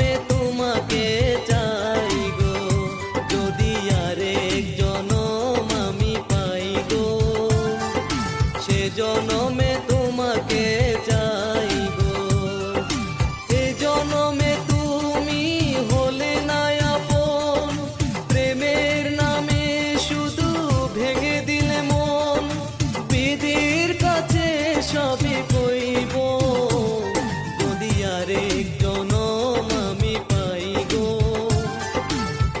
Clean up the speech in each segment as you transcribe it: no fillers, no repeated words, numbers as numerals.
জনমে তোমাকে চাই গো, যদি আরেক জনম আমি পাই গো, সে জনমে তোমাকে চাই গো। এ জনমে তুমি হলে না আপন, প্রেমের নামে শুধু ভেঙে দিলে মন। বিধির কাছে সবই কইব, যদি আরেক জনম আমি পাই গো,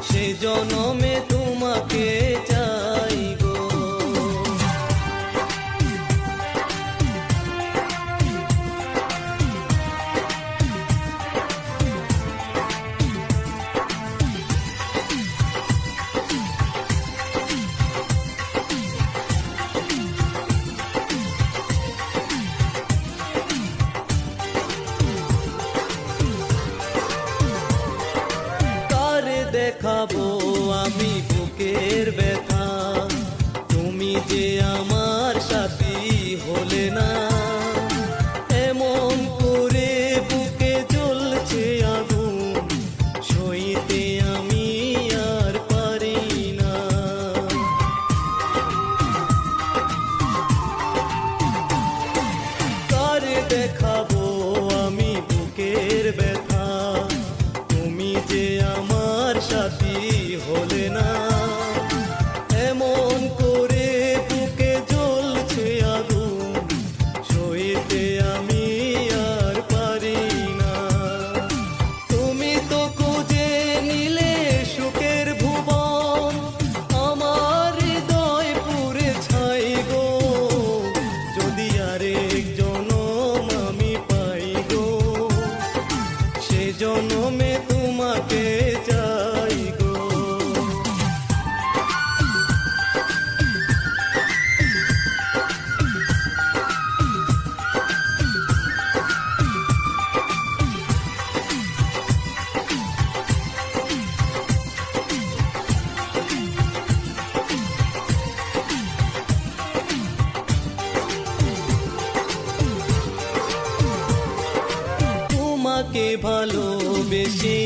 সে জনমে তোমাকে চাই গো। দেখাবো আমি বুকের ব্যথা, তুমি যে আমার সাথী হলে না। এমন করে বুকে জ্বলছে আগুন, সইতে আমি আর পারি না। কার দেখাবো আমি বুকের ব্যথা, তুমি যে আমার সাথী হলে না। এমন করে বুকে জ্বলছে আগুন, সইতে আমি আর পারি না। তুমি তো খুঁজে নিলে সুখের ভুবন, আমার হৃদয় পুরে ছাই গো, যদি আরেক জনম আমি পাই গো, সে জনমে তোমাকে চাই গো। তোমাকে ভালোবেসে